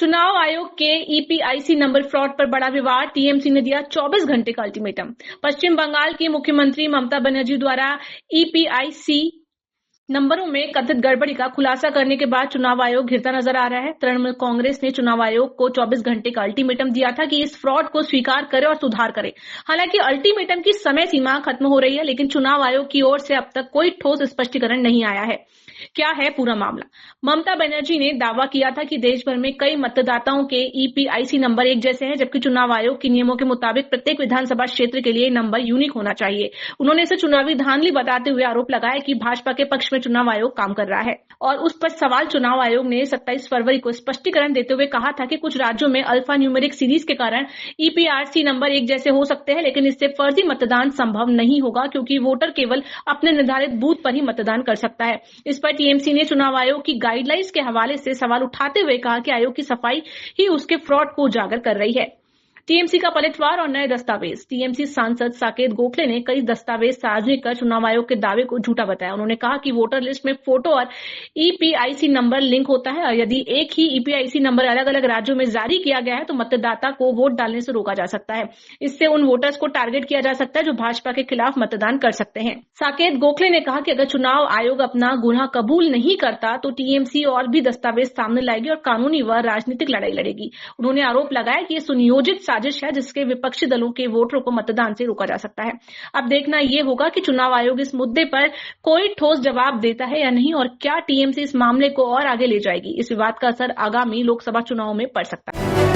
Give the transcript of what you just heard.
चुनाव आयोग के ईपीआईसी नंबर फ्रॉड पर बड़ा विवाद। टीएमसी ने दिया 24 घंटे का अल्टीमेटम। पश्चिम बंगाल की मुख्यमंत्री ममता बनर्जी द्वारा ईपीआईसी नंबरों में कथित गड़बड़ी का खुलासा करने के बाद चुनाव आयोग घिरता नजर आ रहा है। तृणमूल कांग्रेस ने चुनाव आयोग को 24 घंटे का अल्टीमेटम दिया था कि इस फ्रॉड को स्वीकार करे और सुधार करे। हालांकि अल्टीमेटम की समय सीमा खत्म हो रही है, लेकिन चुनाव आयोग की ओर से अब तक कोई ठोस स्पष्टीकरण नहीं आया है। क्या है पूरा मामला? ममता बनर्जी ने दावा किया था कि देश भर में कई मतदाताओं के ईपीआईसी नंबर एक जैसे हैं, जबकि चुनाव आयोग के नियमों के मुताबिक प्रत्येक विधानसभा क्षेत्र के लिए नंबर यूनिक होना चाहिए। उन्होंने इसे चुनावी धांधली बताते हुए आरोप लगाया कि भाजपा के पक्ष में चुनाव आयोग काम कर रहा है और उस पर सवाल चुनाव आयोग ने 27 फरवरी को स्पष्टीकरण देते हुए कहा था कि कुछ राज्यों में अल्फा न्यूमेरिक सीरीज के कारण ईपीआईसी नंबर एक जैसे हो सकते हैं, लेकिन इससे फर्जी मतदान संभव नहीं होगा क्योंकि वोटर केवल अपने निर्धारित बूथ पर ही मतदान कर सकता है। इस पर टीएमसी ने चुनाव आयोग की गाइडलाइंस के हवाले से सवाल उठाते हुए कहा कि आयोग की सफाई ही उसके फ्रॉड को उजागर कर रही है। टीएमसी का पलटवार और नए दस्तावेज। टीएमसी सांसद साकेत गोखले ने कई दस्तावेज सार्वजनिक कर चुनाव आयोग के दावे को झूठा बताया। उन्होंने कहा कि वोटर लिस्ट में फोटो और ईपीआईसी नंबर लिंक होता है और यदि एक ही ईपीआईसी नंबर अलग अलग राज्यों में जारी किया गया है तो मतदाता को वोट डालने से रोका जा सकता है। इससे उन वोटर्स को टारगेट किया जा सकता है जो भाजपा के खिलाफ मतदान कर सकते हैं। साकेत गोखले ने कहा कि अगर चुनाव आयोग अपना गुनाह कबूल नहीं करता तो टीएमसी और भी दस्तावेज सामने लाएगी और कानूनी व राजनीतिक लड़ाई लड़ेगी। उन्होंने आरोप लगाया कि ये सुनियोजित साजिश है जिसके विपक्षी दलों के वोटरों को मतदान से रोका जा सकता है। अब देखना यह होगा कि चुनाव आयोग इस मुद्दे पर कोई ठोस जवाब देता है या नहीं और क्या टीएमसी इस मामले को और आगे ले जाएगी। इस विवाद का असर आगामी लोकसभा चुनावों में पड़ सकता है।